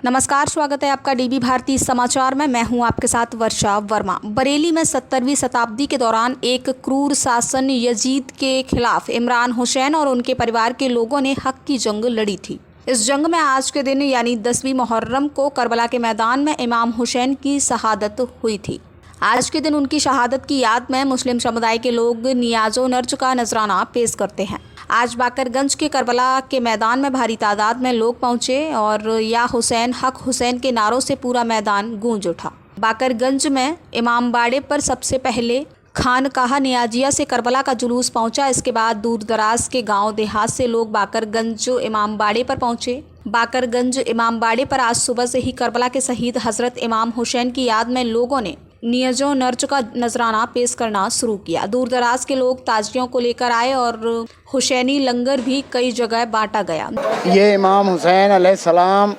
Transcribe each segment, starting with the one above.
नमस्कार, स्वागत है आपका डीबी भारती समाचार में। मैं हूं आपके साथ वर्षा वर्मा। बरेली में 17वीं शताब्दी के दौरान एक क्रूर शासन यजीद के खिलाफ इमरान हुसैन और उनके परिवार के लोगों ने हक की जंग लड़ी थी। इस जंग में आज के दिन यानी 10वीं मुहर्रम को करबला के मैदान में इमाम हुसैन की शहादत हुई थी। आज के दिन उनकी शहादत की याद में मुस्लिम समुदाय के लोग नियाज़ो नर्ज का नजराना पेश करते हैं। आज बाकरगंज के करबला के मैदान में भारी तादाद में लोग पहुंचे और या हुसैन हक हुसैन के नारों से पूरा मैदान गूंज उठा। बाकरगंज में इमाम बाड़े पर सबसे पहले खानकाहा नियाजिया से करबला का जुलूस पहुंचा। इसके बाद दूर दराज के गांव देहात से लोग बाकरगंज इमाम बाड़े पर पहुंचे। बाकरगंज इमाम बाड़े पर आज सुबह से ही करबला के शहीद हजरत इमाम हुसैन की याद में लोगों ने नियाज़ो नर्ज का नजराना पेश करना शुरू किया। दूर दराज के लोग ताजियों को लेकर आए और हुसैनी लंगर भी कई जगह बांटा गया। ये इमाम हुसैन अलैहिस्सलाम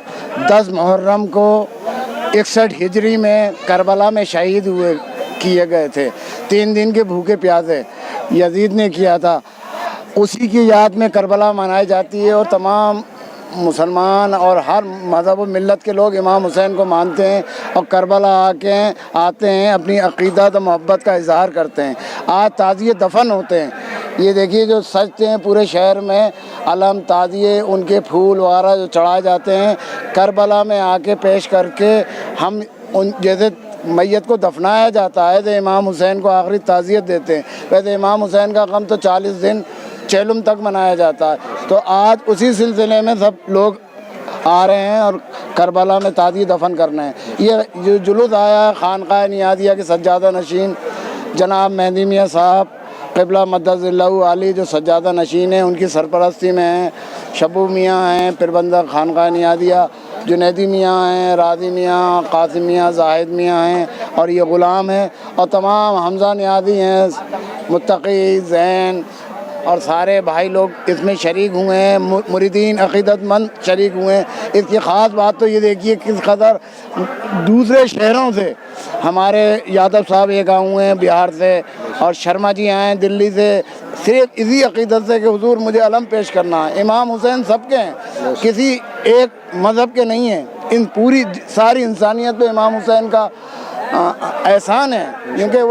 10 मुहर्रम को 61 हिजरी में करबला में शहीद किए गए थे। 3 दिन के भूखे प्यासे यजीद ने किया था। उसी की याद में करबला मनाई जाती है और तमाम मुसलमान और हर मज़हब व मिल्लत के लोग इमाम हुसैन को मानते हैं और करबला आते हैं, अपनी अक़ीदत और मोहब्बत का इजहार करते हैं। आज ताज़िए दफन होते हैं। ये देखिए जो सजते हैं पूरे शहर में, अलम ताज़िए उनके फूल वगैरह जो चढ़ाए जाते हैं, करबला में आके पेश करके हम उन जैसे मैयत को दफनाया जाता है तो इमाम हुसैन को आखिरी ताज़ियत देते हैं। वैसे इमाम हुसैन का गम तो 40 दिन चेलुम तक मनाया जाता है। तो आज उसी सिलसिले में सब लोग आ रहे हैं और करबला में ताज़िए दफन करने हैं। ये जो जुलूस आया है खानकाह नियाज़िया के सज्जादा नशीन जनाब मेहदी मियाँ साहब क़िबला मद्दज़िल्लहु आली जो सज्जादा नशीन हैं, उनकी सरपरस्ती में हैं। शबू मियाँ हैं प्रबंधक खानकाह नियाज़िया, जुनैदी मियाँ हैं, राज़ी मियाँ, कासिम मियाँ, जाहिद मियाँ हैं और ये ग़ुलाम हैं और तमाम हमज़ा नियाज़ी हैं, मुत्तक़ी ज़ैन और सारे भाई लोग इसमें शरीक हुए हैं। मुरीदीन अक़ीदतमंद शरीक हुए हैं। इसकी ख़ास बात तो ये देखिए किस कदर दूसरे शहरों से हमारे यादव साहब एक आए हुए हैं बिहार से और शर्मा जी आए हैं दिल्ली से, सिर्फ इसी अक़ीदत से कि हुज़ूर मुझे अलम पेश करना है। इमाम हुसैन सबके हैं, किसी एक मज़हब के नहीं हैं। इन पूरी सारी इंसानियत पे इमाम हुसैन का एहसान है, क्योंकि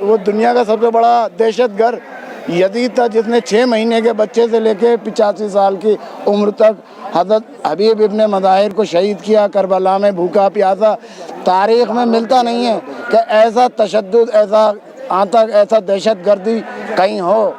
वो दुनिया का सबसे बड़ा दहशतगर्द यजीद था जिसने 6 महीने के बच्चे से लेकर 85 साल की उम्र तक हज़रत हबीब इब्ने मज़ाहिर को शहीद किया करबला में भूखा प्यासा। तारीख़ में मिलता नहीं है कि ऐसा तशद्दुद, ऐसा आतंक, ऐसा दहशतगर्दी कहीं हो।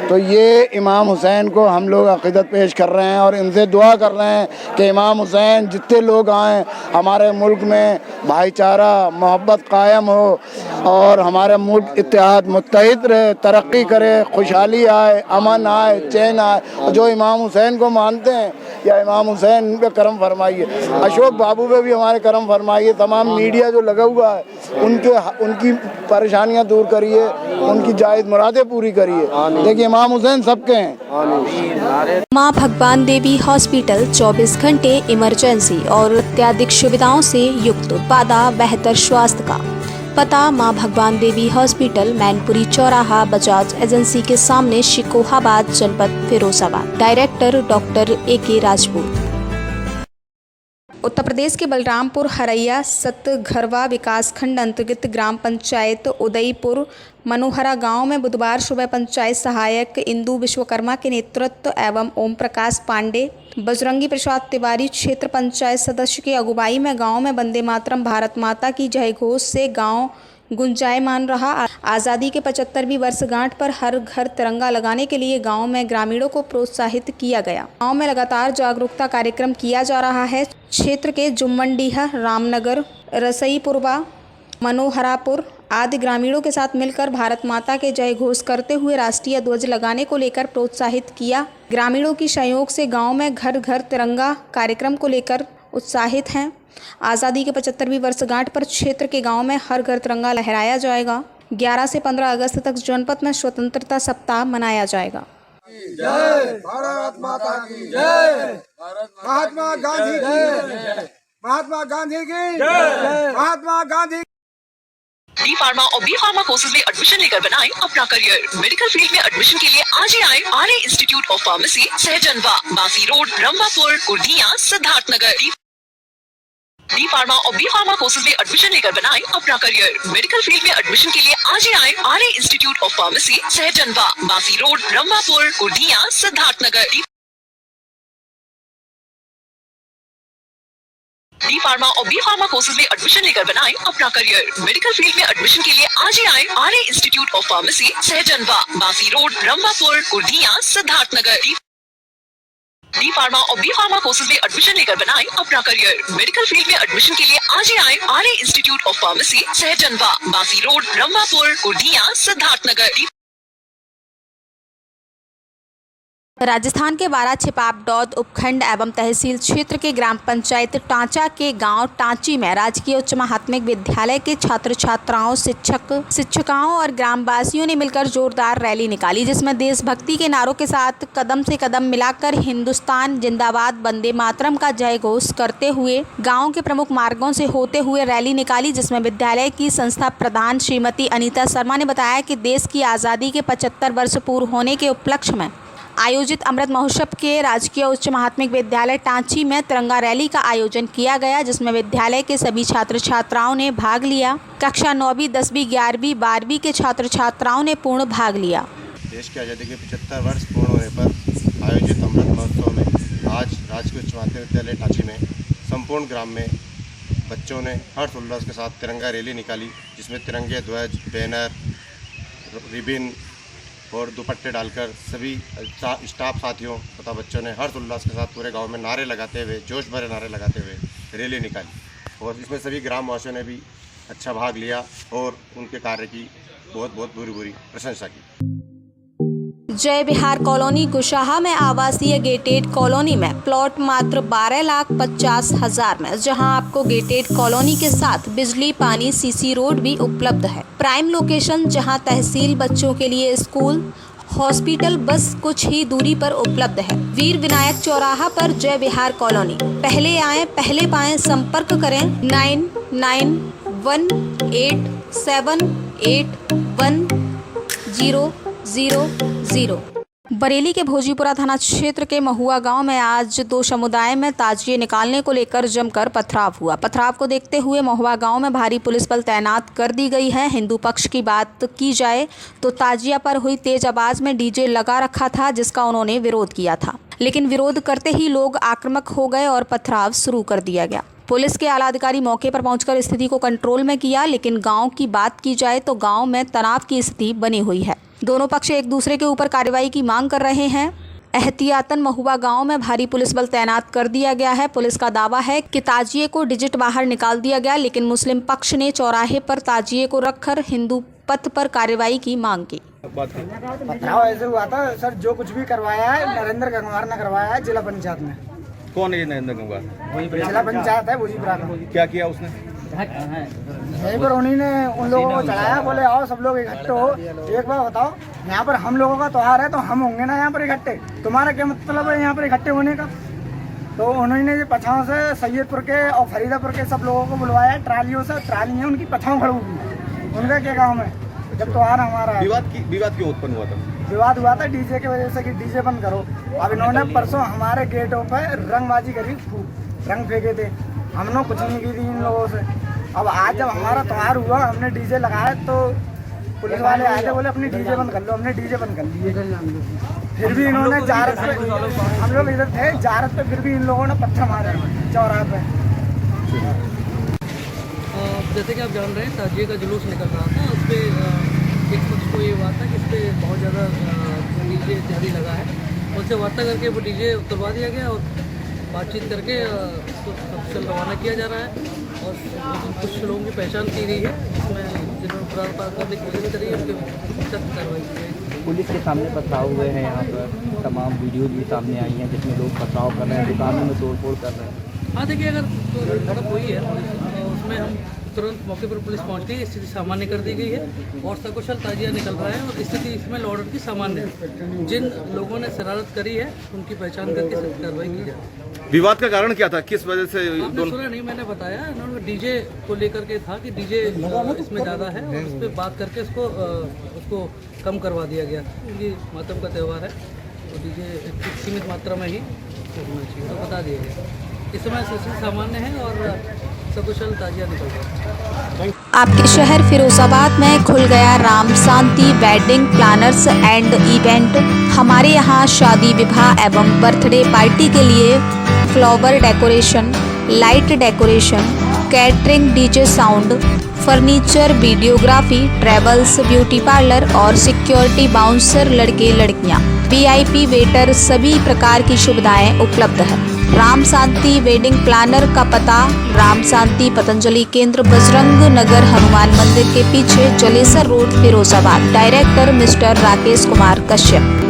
तो ये इमाम हुसैन को हम लोग अक़ीदत पेश कर रहे हैं और इनसे दुआ कर रहे हैं कि इमाम हुसैन जितने लोग आएँ हमारे मुल्क में भाईचारा मोहब्बत कायम हो और हमारा मुल्क इत्तेहाद मुत्तहिद रहे, तरक्की करे, खुशहाली आए, अमन आए, चैन आए। जो इमाम हुसैन को मानते हैं या इमाम हुसैन पे करम फरमाइए, अशोक बाबू पे भी हमारे करम फरमाइए। तमाम मीडिया जो लगा हुआ है उनकी परेशानियाँ दूर करिए, उनकी जायज़ मुरादें पूरी करिए। देखिए इमाम हुसैन सबके हैं। माँ भगवान देवी हॉस्पिटल 24 घंटे इमरजेंसी और अत्याधिक सुविधाओं से युक्त, वादा बेहतर स्वास्थ्य का। पता माँ भगवान देवी हॉस्पिटल, मैनपुरी चौराहा, बजाज एजेंसी के सामने, शिकोहाबाद, जनपद Firozabad. Director doctor AK Rajput. Uttar Pradesh के बलरामपुर हरैया सतघरवा विकासखंड अंतर्गत ग्राम पंचायत उदयपुर मनोहरा गांव में बुधवार सुबह पंचायत सहायक इंदु विश्वकर्मा के नेतृत्व एवं ओम प्रकाश पांडे, बजरंगी प्रसाद तिवारी क्षेत्र पंचायत सदस्य की अगुवाई में गांव में वंदे मातरम भारत माता की जय घोष से गांव गुंजायमान रहा। आज़ादी के 75वीं वर्षगांठ पर हर घर तिरंगा लगाने के लिए गांव में ग्रामीणों को प्रोत्साहित किया गया। गांव में लगातार जागरूकता कार्यक्रम किया जा रहा है। क्षेत्र के जुम्मनडीहा, रामनगर, रसईपुरवा, मनोहरापुर आदि ग्रामीणों के साथ मिलकर भारत माता के जय घोष करते हुए राष्ट्रीय ध्वज लगाने को लेकर प्रोत्साहित किया। ग्रामीणों की सहयोग से गाँव में घर घर तिरंगा कार्यक्रम को लेकर उत्साहित हैं। आज़ादी के 75वीं वर्षगांठ पर क्षेत्र के गांव में हर घर तिरंगा लहराया जाएगा। 11 से 15 अगस्त तक जनपद में स्वतंत्रता सप्ताह मनाया जाएगा। जय भारत माता की जय, महात्मा गांधी की जय, महात्मा गांधी की जय, महात्मा गांधी। डी फार्मा और बी फार्मा कोर्सेज में एडमिशन लेकर बनाएं अपना करियर। मेडिकल फील्ड में एडमिशन के लिए आज ही आए Arya institute of pharmacy, Sahjanwa, Basi road, Rambhapur, Kurdiya, Siddharthnagar. D pharma और बी फार्मा कोर्सेज में एडमिशन लेकर बनाएं अपना करियर। मेडिकल फील्ड में एडमिशन के लिए आज ही आए Arya institute of pharmacy, Sahjanwa, Basi road, Rambhapur, Kurdiya, Siddharthnagar. D pharma और बी फार्मा कोर्सेज में एडमिशन लेकर बनाएं अपना करियर। मेडिकल फील्ड में एडमिशन के लिए आज ही आए Arya institute of pharmacy, Sahjanwa, Basi road, Rambhapur, Kurdiya, Siddharthnagar. D pharma और बी फार्मा कोर्सेज में एडमिशन लेकर बनाएं अपना करियर। मेडिकल फील्ड में एडमिशन के लिए आज ही आए Arya institute of pharmacy, Sahjanwa, Basi road, Rambhapur, Kurdiya, Siddharthnagar. Rajasthan के बारा छिपापडौद उपखंड एवं तहसील क्षेत्र के ग्राम पंचायत टांचा के गांव टांची में राजकीय उच्च माध्यमिक विद्यालय के छात्र छात्राओं, शिक्षकों और ग्रामवासियों ने मिलकर जोरदार रैली निकाली, जिसमें देशभक्ति के नारों के साथ कदम से कदम मिलाकर हिंदुस्तान जिंदाबाद, वंदे मातरम का जय घोष करते हुए गाँव के प्रमुख मार्गों से होते हुए रैली निकाली। जिसमें विद्यालय की संस्था प्रधान श्रीमती अनीता शर्मा ने बताया कि देश की आज़ादी के 75 वर्ष पूर्ण होने के उपलक्ष्य में आयोजित अमृत महोत्सव के राजकीय उच्च माध्यमिक विद्यालय टांची में तिरंगा रैली का आयोजन किया गया, जिसमें विद्यालय के सभी छात्र छात्राओं ने भाग लिया। कक्षा 9वीं, 10वीं, 11वीं, 12वीं के छात्र छात्राओं ने पूर्ण भाग लिया। देश की आज़ादी के 75 वर्ष पूर्ण होने पर आयोजित अमृत महोत्सव में आज राजकीय उच्च माध्यमिक विद्यालय टांची में संपूर्ण ग्राम में बच्चों ने हर्ष उल्लास के साथ तिरंगा रैली निकाली, जिसमें तिरंगे ध्वज, बैनर, रिबिन और दुपट्टे डालकर सभी स्टाफ साथियों तथा बच्चों ने हर्ष उल्लास के साथ पूरे गांव में नारे लगाते हुए, जोश भरे नारे लगाते हुए रैली निकाली और इसमें सभी ग्रामवासियों ने भी अच्छा भाग लिया और उनके कार्य की बहुत बुरी प्रशंसा की। जय बिहार कॉलोनी कुशाहा में आवासीय गेटेड कॉलोनी में प्लॉट मात्र 12,50,000 में, जहां आपको गेटेड कॉलोनी के साथ बिजली, पानी, सीसी रोड भी उपलब्ध है। प्राइम लोकेशन, जहां तहसील, बच्चों के लिए स्कूल, हॉस्पिटल बस कुछ ही दूरी पर उपलब्ध है। वीर विनायक चौराहा पर जय बिहार कॉलोनी। पहले आए पहले पाएं। संपर्क करें 9918781000। बरेली के भोजीपुरा थाना क्षेत्र के महुआ गांव में आज दो समुदाय में ताजिए निकालने को लेकर जमकर पथराव हुआ। पथराव को देखते हुए महुआ गांव में भारी पुलिस बल तैनात कर दी गई है। हिंदू पक्ष की बात की जाए तो ताजिया पर हुई तेज आवाज में डीजे लगा रखा था, जिसका उन्होंने विरोध किया था, लेकिन विरोध करते ही लोग आक्रामक हो गए और पथराव शुरू कर दिया गया। पुलिस के आला अधिकारी मौके पर पहुंचकर स्थिति को कंट्रोल में किया, लेकिन गांव की बात की जाए तो गांव में तनाव की स्थिति बनी हुई है। दोनों पक्ष एक दूसरे के ऊपर कार्रवाई की मांग कर रहे हैं। एहतियातन महुआ गांव में भारी पुलिस बल तैनात कर दिया गया है। पुलिस का दावा है कि ताजिए को डिजिट बाहर निकाल दिया गया, लेकिन मुस्लिम पक्ष ने चौराहे पर ताजिए को रखकर हिंदू पथ पर कार्रवाई की मांग की। पथराव ऐसे हुआ था सर, जो कुछ भी करवाया है नरेंद्र गंगवार ने करवाया है जिला पंचायत में। कौन है ये नरेंद्र गंगवार? जिला पंचायत है भोजीपुरा का। क्या किया उसने? यहीं पर उन्हीं ने उन लोगों को चढ़ाया, बोले आओ सब लोग इकट्ठे हो। एक बार बताओ, यहाँ पर हम लोगों का त्योहार है तो हम होंगे ना यहाँ पर इकट्ठे, तुम्हारा क्या मतलब है यहाँ पर इकट्ठे होने का? तो उन्होंने पछाओं से सैयदपुर के और फरीदापुर के सब लोगों को बुलवाया ट्रालियों से। ट्राली उनकी पछाओं खड़ी हुई। उनका क्या काम है जब त्योहार हमारा है? विवाद क्यों उत्पन्न हुआ था? विवाद हुआ था डीजे की वजह से कि डीजे बंद करो। अब इन्होंने परसों हमारे गेटों पर रंगबाजी करी, रंग फेंके थे। हमने कुछ नहीं की थी इन लोगों से। अब आज जब हमारा त्योहार हुआ, हमने डीजे लगाया तो पुलिस वाले आए थे, बोले अपनी डीजे बंद कर लो। हमने डीजे बंद कर लिए। फिर भी इन्होंने जारत पे, हम लोग इधर थे जारत पे, फिर भी इन लोगों ने पत्थर मारे चौराहे पे। जैसे कि आप जान रहे हैं ताजिए का जुलूस निकल रहा था, उस पर एक पक्ष को ये बात था कि इस पर बहुत ज़्यादा डीजे इत्यादि लगा है। उनसे वार्ता करके वो डीजे उतरवा दिया गया और बातचीत करके उसको सफल रवाना किया जा रहा है। और कुछ लोगों की पहचान की गई है, उसमें जिन्होंने पुराना करने की कोशिश करी है उनके सख्त कार्रवाई की गई। पुलिस के सामने पथराव हुए हैं, यहाँ पर तमाम वीडियो भी सामने आई हैं जिसमें लोग पथराव कर रहे हैं, दुकानों में तोड़फोड़ कर रहे हैं। हाँ देखिए, अगर झड़प हुई है तो उसमें हम तुरंत मौके पर पुलिस पहुंच गई, स्थिति सामान्य कर दी गई है और सकुशल ताजिया निकल रहा है और स्थिति इसमें लॉ ऑर्डर की सामान्य है। जिन लोगों ने शरारत करी है उनकी पहचान करके सख्त कार्रवाई की जाए। विवाद का कारण क्या था, किस वजह से आपने सुना नहीं, मैंने बताया इन्होंने डीजे को लेकर के था कि डीजे इसमें ज़्यादा है और उस पर बात करके उसको कम करवा दिया गया। क्योंकि मातम का त्यौहार है तो डीजे सीमित मात्रा में ही होना चाहिए, तो बता दिया गया। इस समय स्थिति सामान्य है और सकुशल ताजिया निकल रहा है। आपके शहर फिरोजाबाद में खुल गया राम शांति वेडिंग प्लानर्स एंड इवेंट। हमारे यहाँ शादी विवाह एवं बर्थडे पार्टी के लिए flower decoration, light decoration, catering, DJ sound, furniture, videography, travels, beauty parlour और सिक्योरिटी बाउंसर, लड़के लड़कियां, वीआईपी वेटर, सभी प्रकार की सुविधाएं उपलब्ध है। राम शांति वेडिंग प्लानर का पता राम शांति पतंजलि केंद्र, बजरंग नगर, हनुमान मंदिर के पीछे, Jalesar road, Firozabad. Director mister Rakesh Kumar Kashyap.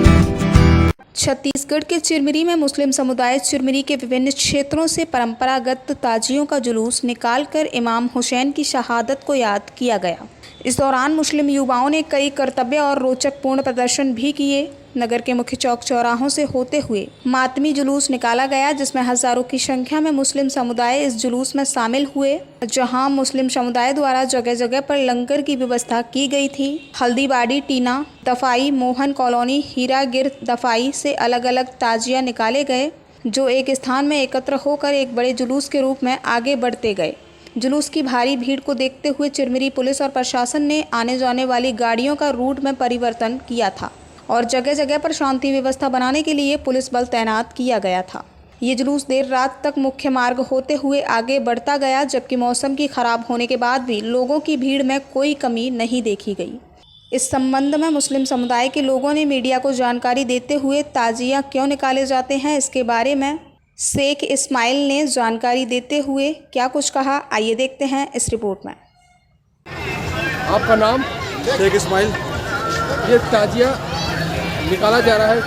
Chhattisgarh के चिरमिरी में मुस्लिम समुदाय चिरमिरी के विभिन्न क्षेत्रों से परंपरागत ताजियों का जुलूस निकालकर इमाम हुसैन की शहादत को याद किया गया। इस दौरान मुस्लिम युवाओं ने कई कर्तव्य और रोचकपूर्ण प्रदर्शन भी किए। नगर के मुख्य चौक चौराहों से होते हुए मातमी जुलूस निकाला गया, जिसमें हजारों की संख्या में मुस्लिम समुदाय इस जुलूस में शामिल हुए, जहां मुस्लिम समुदाय द्वारा जगह जगह पर लंगर की व्यवस्था की गई थी। हल्दीबाड़ी, टीना, दफाई, मोहन कॉलोनी, हीरागिर दफाई से अलग अलग ताजिया निकाले गए, जो एक स्थान में एकत्र होकर एक बड़े जुलूस के रूप में आगे बढ़ते गए। जुलूस की भारी भीड़ को देखते हुए चिरमिरी पुलिस और प्रशासन ने आने जाने वाली गाड़ियों का रूट में परिवर्तन किया था और जगह जगह पर शांति व्यवस्था बनाने के लिए पुलिस बल तैनात किया गया था। ये जुलूस देर रात तक मुख्य मार्ग होते हुए आगे बढ़ता गया, जबकि मौसम की खराब होने के बाद भी लोगों की भीड़ में कोई कमी नहीं देखी गई। इस संबंध में मुस्लिम समुदाय के लोगों ने मीडिया को जानकारी देते हुए ताजिया क्यों निकाले जाते हैं इसके बारे में शेख इस्माइल ने जानकारी देते हुए क्या कुछ कहा, आइए देखते हैं इस रिपोर्ट में। आपका नाम? शेख इस्माइल। ये ताजिया निकाला जा रहा है,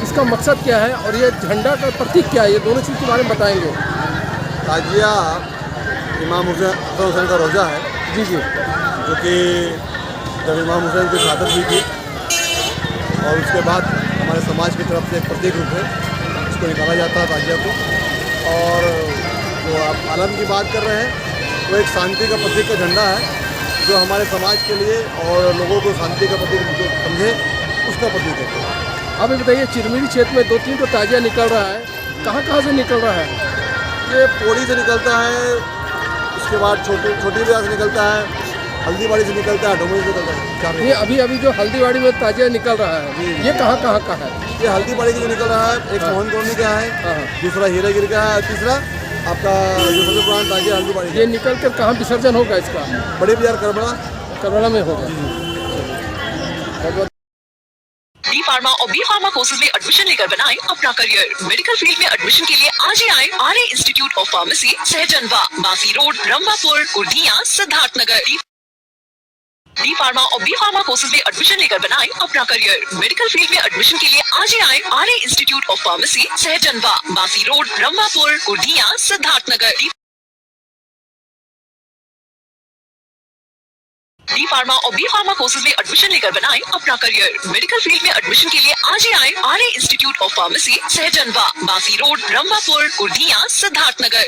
इसका मकसद क्या है और ये झंडा का प्रतीक क्या है, ये दोनों चीज़ के बारे में बताएंगे। ताजिया इमाम हुसैन का रोज़ा है जी जी, जो कि जब इमाम हुसैन की शहादत हुई थी और उसके बाद हमारे समाज की तरफ से एक प्रतीक रूप है, इसको निकाला जाता है ताजिया को। और जो आप आलम की बात कर रहे हैं वो एक शांति का प्रतीक का झंडा है, जो हमारे समाज के लिए और लोगों को शांति का प्रतीक समझे उसका प्रतीक है। आप ये बताइए, चिरमिरी क्षेत्र में 2-3 तो ताजिया निकल रहा है, कहाँ से निकल रहा है? ये पौड़ी से निकलता है, उसके बाद छोटी ब्याह से निकलता है, हल्दीबाड़ी से निकलता है, डोमरी से निकलता है। ये अभी जो हल्दीबाड़ी में ताजिया निकल रहा है, ये कहाँ का है? ये हल्दीबाड़ी का जो निकल रहा है, एक मोहन कॉलोनी का है, दूसरा हीरागिर का है, तीसरा आपका जो सबसे पुराना ताजिया हल्दीबाड़ी। ये निकल कर कहाँ विसर्जन होगा इसका? बड़े बाजार करबड़ा में होगा। डी फार्मा और बी फार्मा कोर्सेज में एडमिशन लेकर बनाएं अपना करियर। मेडिकल फील्ड में एडमिशन के लिए आज ही आए Arya institute of pharmacy, Sahjanwa, Basi road, Rambhapur, Kurdiya, Siddharthnagar. D pharma और बी फार्मा कोर्सेज में एडमिशन लेकर बनाएं अपना करियर। मेडिकल फील्ड में एडमिशन के लिए आज ही आए Arya institute of pharmacy, Sahjanwa, Basi road, Rambhapur, Kurdiya, Siddharthnagar. D pharma और बी फार्मा कोर्सेज में एडमिशन लेकर बनाएं अपना करियर। मेडिकल फील्ड में एडमिशन के लिए आज ही आए Arya institute of pharmacy, Sahjanwa, Basi road, Rambhapur, Kurdiya, Siddharthnagar.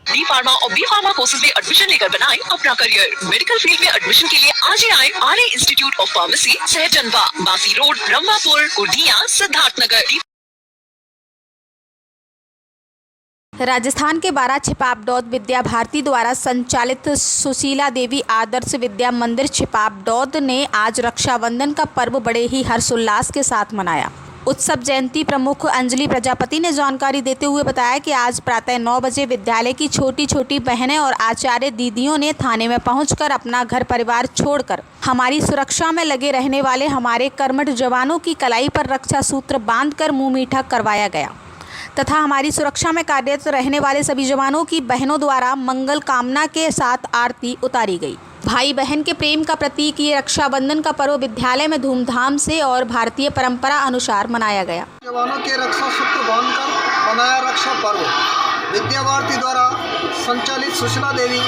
D pharma और बी फार्मा कोर्सेज में एडमिशन लेकर बनाएं अपना करियर। मेडिकल फील्ड में एडमिशन के लिए आज ही आए Arya institute of pharmacy, Sahjanwa, Basi road, Rambhapur, Kurdiya, Siddharth Nagar. Rajasthan के 12 छिपापडौद विद्या भारती द्वारा संचालित सुशीला देवी आदर्श विद्या मंदिर छिपापडौद ने आज रक्षाबंधन का पर्व बड़े ही हर्षोल्लास के साथ मनाया। उत्सव जयंती प्रमुख अंजलि प्रजापति ने जानकारी देते हुए बताया कि आज प्रातः 9 बजे विद्यालय की छोटी छोटी बहनें और आचार्य दीदियों ने थाने में पहुंचकर अपना घर परिवार छोड़कर हमारी सुरक्षा में लगे रहने वाले हमारे कर्मठ जवानों की कलाई पर रक्षा सूत्र बांधकर मुंह मीठा करवाया गया तथा हमारी सुरक्षा में कार्यरत रहने वाले सभी जवानों की बहनों द्वारा मंगल कामना के साथ आरती उतारी गई। भाई बहन के प्रेम का प्रतीक ये रक्षाबंधन का पर्व विद्यालय में धूमधाम से और भारतीय परंपरा अनुसार मनाया गया। जवानों के रक्षा सूत्र बांधकर मनाया रक्षा पर्व। विद्या भारती द्वारा संचालित सुषमा देवी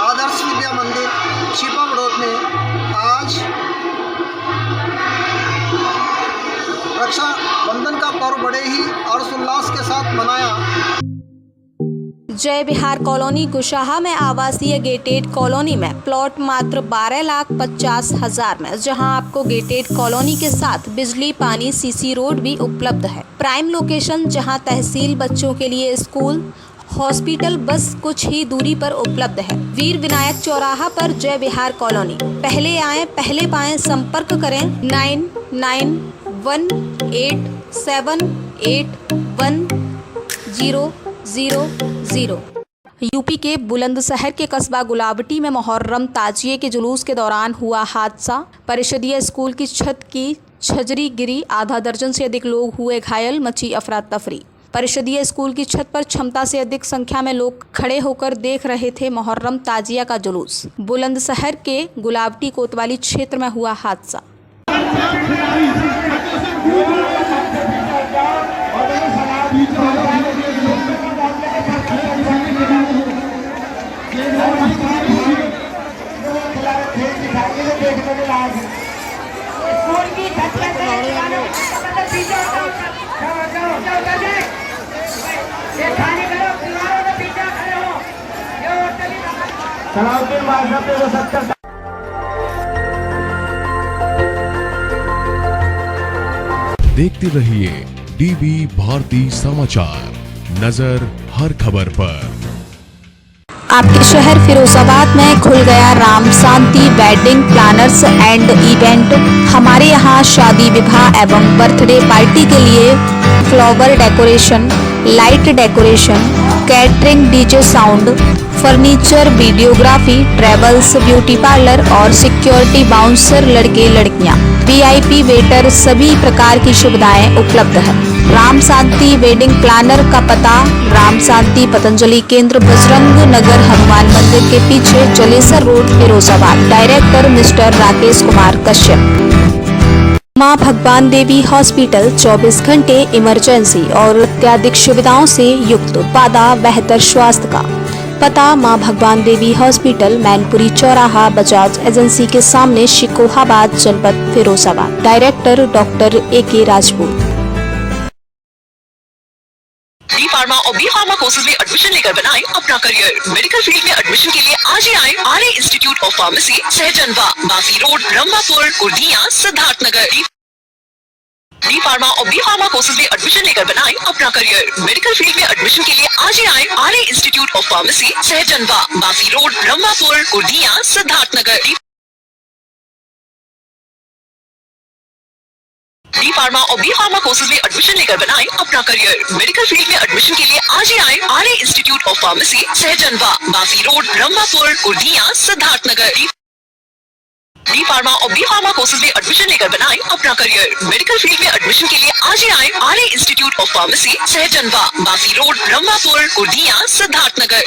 आदर्श विद्या मंदिर छिपा बड़ौत में आज रक्षाबंधन का पर्व बड़े ही हर्षोल्लास के साथ मनाया। जय बिहार कॉलोनी कुशाहा में आवासीय गेटेड कॉलोनी में प्लॉट मात्र 12,50,000 में, जहां आपको गेटेड कॉलोनी के साथ बिजली, पानी, सीसी रोड भी उपलब्ध है। प्राइम लोकेशन जहां तहसील, बच्चों के लिए स्कूल, हॉस्पिटल बस कुछ ही दूरी पर उपलब्ध है। वीर विनायक चौराहा पर जय बिहार कॉलोनी। पहले आए पहले पाएं। संपर्क करें 9918781000। यूपी के बुलंदशहर के कस्बा गुलाबटी में मुहर्रम ताजिए के जुलूस के दौरान हुआ हादसा। परिषदीय स्कूल की छत की छजरी गिरी, आधा दर्जन से अधिक लोग हुए घायल, मची अफरा तफरी। परिषदीय स्कूल की छत पर क्षमता से अधिक संख्या में लोग खड़े होकर देख रहे थे मुहर्रम ताजिया का जुलूस। बुलंदशहर के गुलाबटी कोतवाली क्षेत्र में हुआ हादसा। देखते रहिए डीवी भारती समाचार, नजर हर खबर पर। आपके शहर फिरोजाबाद में खुल गया राम शांति वेडिंग प्लानर्स एंड इवेंट। हमारे यहाँ शादी, विवाह एवं बर्थडे पार्टी के लिए flower decoration, light decoration, catering, DJ sound, furniture, videography, travels, beauty parlour और सिक्योरिटी बाउंसर, लड़के लड़कियां, वीआईपी वेटर, सभी प्रकार की सुविधाएं उपलब्ध है। राम शांति वेडिंग प्लानर का पता: राम शांति पतंजलि केंद्र, बजरंग नगर, हनुमान मंदिर के पीछे, Jalesar road, Firozabad. Director mister Rakesh Kumar Kashyap. मां भगवान देवी हॉस्पिटल 24 घंटे इमरजेंसी और अत्याधिक सुविधाओं से युक्त, वादा बेहतर स्वास्थ्य का। पता: मां भगवान देवी हॉस्पिटल, मैनपुरी चौराहा, बजाज एजेंसी के सामने, शिकोहाबाद, जनपद Firozabad. Director doctor AK Rajput. D pharma और बी फार्मा कोर्सेज में एडमिशन लेकर बनाएं अपना करियर। मेडिकल फील्ड में एडमिशन के लिए आज ही आए Arya institute of pharmacy, Sahjanwa, Basi road, Rambhapur, Kurdiya, Siddharthnagar. D pharma और बी फार्मा कोर्सेज में एडमिशन लेकर बनाएं अपना करियर। मेडिकल फील्ड में एडमिशन के लिए आज ही आए Arya institute of pharmacy, Sahjanwa, Basi road, Rambhapur, Kurdiya, Siddharthnagar. D pharma और बी फार्मा कोर्सेज में एडमिशन लेकर बनाएं अपना करियर। मेडिकल फील्ड में एडमिशन के लिए आज ही आए Arya institute of pharmacy, Sahjanwa, Basi road, Rambhapur, Kurdiya, Siddharthnagar. D pharma और बी फार्मा कोर्सेज में एडमिशन लेकर बनाएं अपना करियर। मेडिकल फील्ड में एडमिशन के लिए आज ही आए Arya institute of pharmacy, Sahjanwa, Basi road, Rambhapur, Kurdiya, Siddharthnagar.